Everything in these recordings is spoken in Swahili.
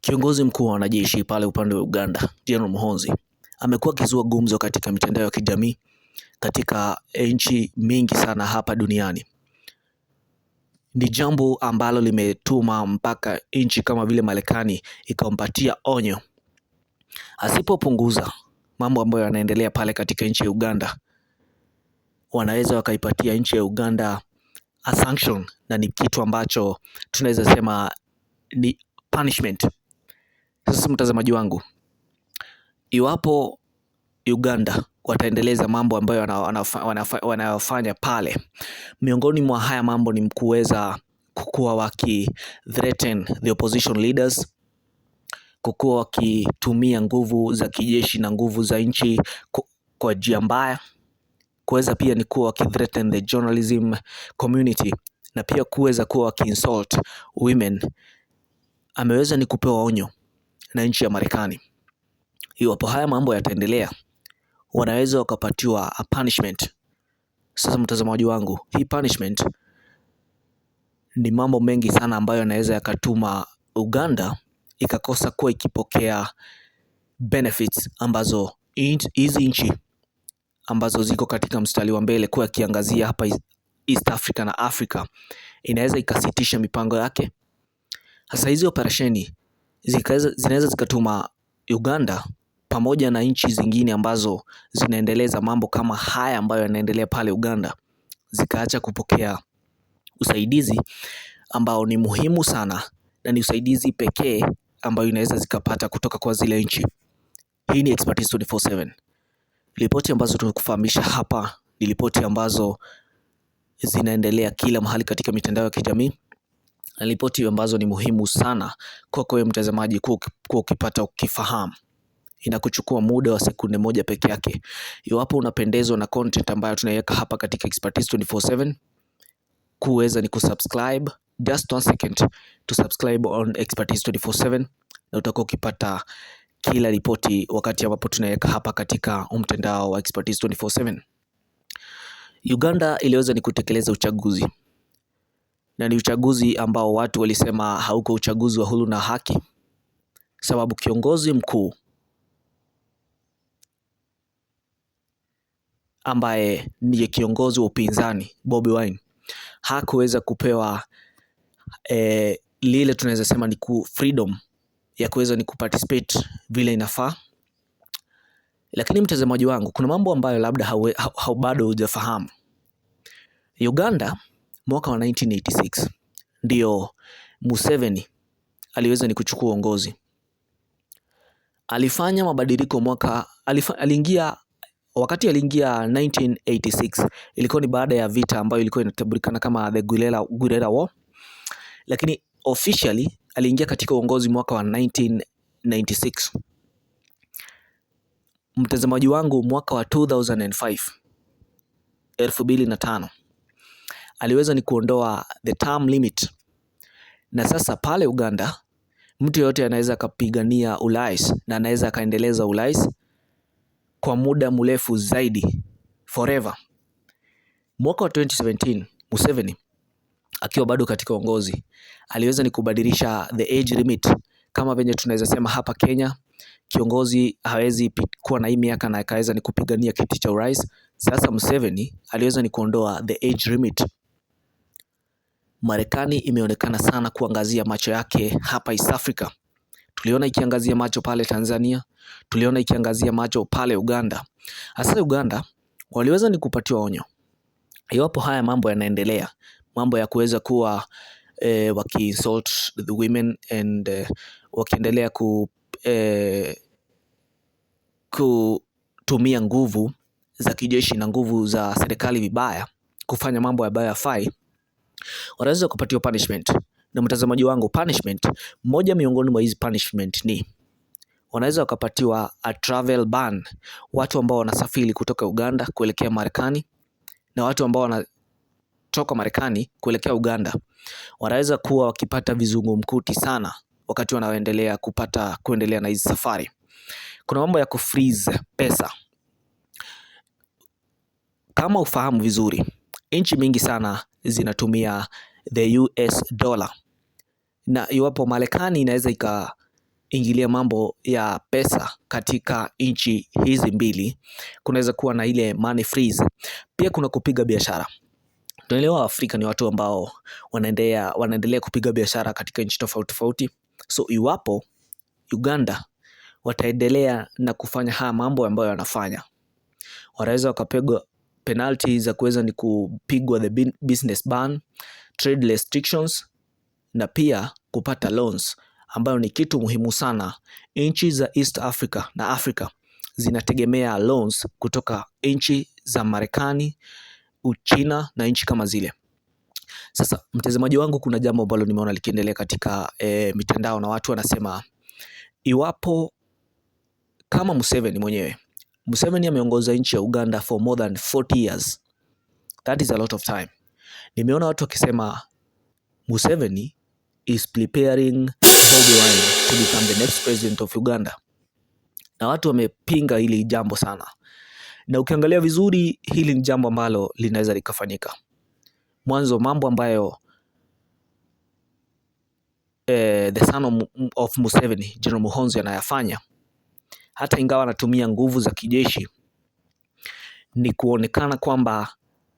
Kiongozi mkuu wa wanajeshi pale upande wa Uganda, General Muhoozi, amekuwa akizua gumzo katika mitandao ya kijamii katika nchi mingi sana hapa duniani. Ni jambo ambalo limetuma mpaka nchi kama vile Marekani ikampatia onyo. Asipopunguza mambo ambayo yanaendelea pale katika nchi ya Uganda, wanaweza wakaipatia nchi ya Uganda a sanction, na ni kitu ambacho tunaweza sema ni punishment. Sasa mtazamaji wangu, iwapo Uganda wataendeleza mambo ambayo wanayofanya pale, miongoni mwa haya mambo ni kuweza kukuwa waki threaten the opposition leaders, kukuwa wakitumia nguvu za kijeshi na nguvu za nchi kwa njia mbaya, kuweza pia ni kuwa waki threaten the journalism community, na pia kuweza kuwa waki insult women. Ameweza ni kupewa onyo na nchi ya Marekani. Iwapo haya mambo yataendelea, wanaweza wakapatiwa a punishment. Sasa mtazamaji wangu, hii punishment ni mambo mengi sana ambayo yanaweza yakatuma Uganda ikakosa kuwa ikipokea benefits ambazo hizi nchi ambazo ziko katika mstari wa mbele kuwa kiangazia hapa East Africa na Africa, inaweza ikasitisha mipango yake. Sasa hizi operesheni zinaweza zikatuma Uganda pamoja na nchi zingine ambazo zinaendeleza mambo kama haya ambayo yanaendelea pale Uganda, zikaacha kupokea usaidizi ambao ni muhimu sana, na ni usaidizi pekee ambayo inaweza zikapata kutoka kwa zile nchi. Hii ni Expertise 24/7. Ripoti ambazo tunakufahamisha hapa ni ripoti ambazo zinaendelea kila mahali katika mitandao ya kijamii, na ripoti ambazo ni muhimu sana kwa wewe mtazamaji kuwa ukipata ukifahamu. Inakuchukua muda wa sekunde moja peke yake. Iwapo unapendezwa na content ambayo tunaiweka hapa katika Expertise 24/7, kuweza ni kusubscribe, just 1 second to subscribe on Expertise 24/7, na utakuwa ukipata kila ripoti wakati ambapo tunaiweka hapa katika mtandao wa Expertise 24/7. Uganda iliweza ni kutekeleza uchaguzi, na ni uchaguzi ambao watu walisema hauko uchaguzi wa huru na haki, sababu kiongozi mkuu ambaye ndiye kiongozi wa upinzani Bobi Wine hakuweza kupewa lile tunaweza sema ni freedom ya kuweza ni kuparticipate vile inafaa. Lakini mtazamaji wangu, kuna mambo ambayo labda bado hujafahamu. Uganda mwaka wa 1986 ndio Museveni aliweza ni kuchukua uongozi. Alifanya mabadiliko wakati aliingia 1986, ilikuwa ni baada ya vita ambayo ilikuwa inatambulikana kama the Guerrilla War, lakini officially aliingia katika uongozi mwaka wa 1996. Mtazamaji wangu, mwaka wa 2005 aliweza ni kuondoa the term limit, na sasa pale Uganda mtu yote anaweza akapigania urais na anaweza akaendeleza urais kwa muda mrefu zaidi, forever. Mwaka wa 2017 Museveni akiwa bado katika uongozi aliweza ni kubadilisha the age limit, kama venye tunaweza sema hapa Kenya kiongozi hawezi kuwa na hii miaka na akaweza ni kupigania kiti cha urais. Sasa Museveni aliweza ni kuondoa the age limit. Marekani imeonekana sana kuangazia macho yake hapa East Africa. Tuliona ikiangazia macho pale Tanzania, tuliona ikiangazia macho pale Uganda. Hasa Uganda waliweza ni kupatiwa onyo. Iwapo haya mambo yanaendelea, mambo ya kuweza kuwa waki insult the women and wakiendelea kutumia nguvu za kijeshi na nguvu za serikali vibaya, kufanya mambo ambayo hayafai, wanaweza kupatiwa punishment. Na mtazamaji wangu, punishment moja miongoni mwa hizi punishment ni wanaweza wakapatiwa a travel ban. Watu ambao wanasafiri kutoka Uganda kuelekea Marekani na watu ambao wanatoka Marekani kuelekea Uganda wanaweza kuwa wakipata vizungumkuti sana wakati wanaendelea kuendelea na hizi safari. Kuna mambo ya kufreeze pesa. Kama ufahamu vizuri, nchi mingi sana zinatumia the US dollar, na iwapo Marekani inaweza ingilia mambo ya pesa katika nchi hizi mbili. Kunaweza kuwa na ile money freeze, pia kuna kupiga biashara. Tunaelewa Afrika ni watu ambao wanaendelea kupiga biashara katika nchi tofauti tofauti. So iwapo Uganda wataendelea na kufanya haya mambo ambayo wanafanya, wanaweza wakapigwa penalty za kuweza ni kupigwa the business ban, trade restrictions na pia kupata loans, ambayo ni kitu muhimu sana. Nchi za East Africa na Africa zinategemea loans kutoka nchi za Marekani, Uchina na nchi kama zile. Sasa mtazamaji wangu, kuna jambo ambalo nimeona likiendelea katika mitandao, na watu wanasema iwapo kama Museveni ameongoza nchi ya Uganda for more than 40 years. That is a lot of time. Nimeona watu wakisema Museveni is preparing Bobi Wine to become the next president of Uganda, na watu wamepinga hili jambo sana, na ukiangalia vizuri hili ni jambo ambalo linaweza likafanyika. Mwanzo mambo ambayo the son of Museveni, General Muhoozi, anayafanya, hata ingawa anatumia nguvu za kijeshi, ni kuonekana kwamba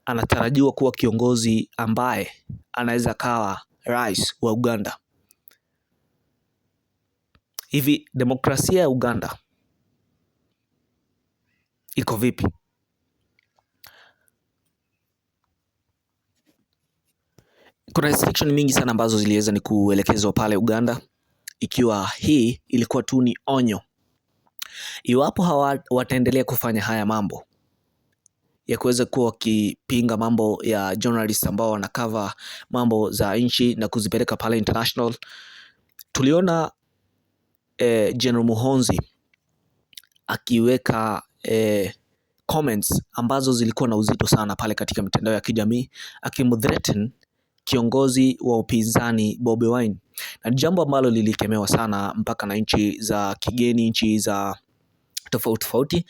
anatarajiwa kuwa kiongozi ambaye anaweza kawa rais wa Uganda. Hivi demokrasia ya Uganda iko vipi? Kuna restriction mingi sana ambazo ziliweza ni kuelekezwa pale Uganda, ikiwa hii ilikuwa tu ni onyo. Iwapo wataendelea kufanya haya mambo ya kuweza kuwa wakipinga mambo ya journalists ambao wanakava mambo za nchi na kuzipeleka pale international. Tuliona General Muhoozi akiweka comments ambazo zilikuwa na uzito sana pale katika mitandao ya kijamii, akimthreaten kiongozi wa upinzani Bobi Wine, na jambo ambalo lilikemewa sana mpaka na nchi za kigeni, nchi za tofauti tofauti,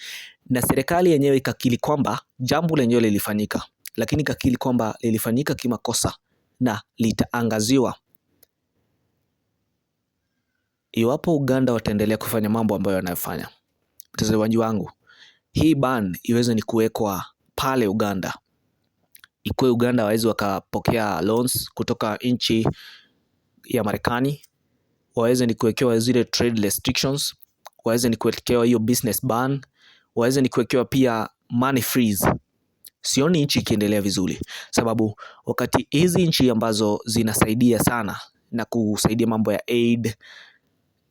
na serikali yenyewe ikakili kwamba jambo lenyewe lilifanyika, lakini ikakili kwamba lilifanyika kimakosa na litaangaziwa. Iwapo Uganda wataendelea kufanya mambo ambayo wanayofanya, mtazamaji wangu, hii ban iweze ni kuwekwa pale Uganda, ikuwe Uganda waweze wakapokea loans kutoka nchi ya Marekani, waweze ni kuwekewa zile trade restrictions, waweze ni kuwekewa hiyo business ban, waweze ni kuwekewa pia money freeze. Sioni nchi ikiendelea vizuri, sababu wakati hizi nchi ambazo zinasaidia sana na kusaidia mambo ya aid,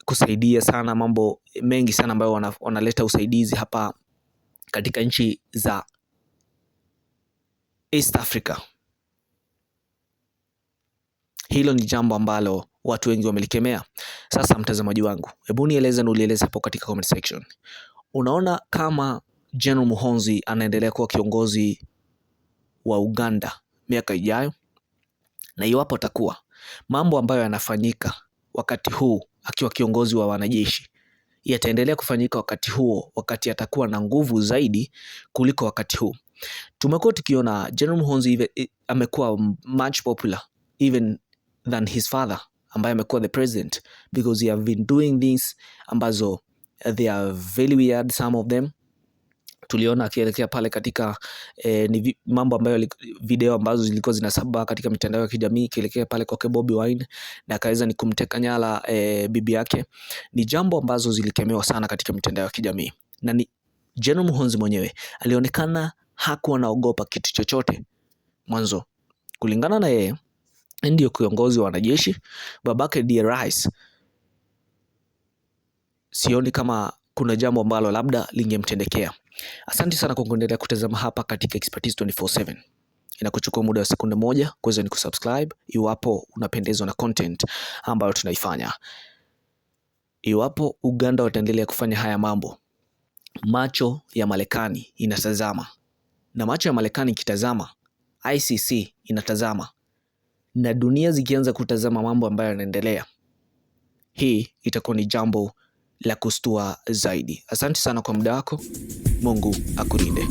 kusaidia sana mambo mengi sana ambayo wanaleta usaidizi hapa katika nchi za East Africa, hilo ni jambo ambalo watu wengi wamelikemea. Sasa mtazamaji wangu, hebu nieleze na ulieleze hapo katika comment section. Unaona kama General Muhoozi anaendelea kuwa kiongozi wa Uganda miaka ijayo? Na iwapo atakuwa, mambo ambayo yanafanyika wakati huu akiwa kiongozi wa wanajeshi yataendelea kufanyika wakati huo, wakati atakuwa na nguvu zaidi kuliko wakati huu? Tumekuwa tukiona General Muhoozi amekuwa much popular even than his father ambaye amekuwa the president, because he have been doing things ambazo they are very weird, some of them. Tuliona akielekea pale katika ni mambo ambayo video ambazo zilikuwa zinasambaa katika mitandao ya kijamii, akielekea pale kwa Bobi Wine na akaweza ni kumteka nyara bibi yake. Ni jambo ambazo zilikemewa sana katika mitandao ya kijamii, na ni General Muhoozi mwenyewe alionekana hakuwa naogopa kitu chochote mwanzo. Kulingana na yeye, ndio kiongozi wa wanajeshi, babake ndiye rais. Sioni kama kuna jambo ambalo labda lingemtendekea. Asante sana kwa kuendelea kutazama hapa katika Expertise 24/7. Inakuchukua muda wa sekunde moja kuweza ni kusubscribe iwapo unapendezwa na content ambayo tunaifanya. Iwapo Uganda wataendelea kufanya haya mambo, macho ya Marekani inatazama, na macho ya Marekani ikitazama, ICC inatazama, na dunia zikianza kutazama mambo ambayo yanaendelea, hii itakuwa ni jambo la kustua zaidi. Asante sana kwa muda wako. Mungu akulinde.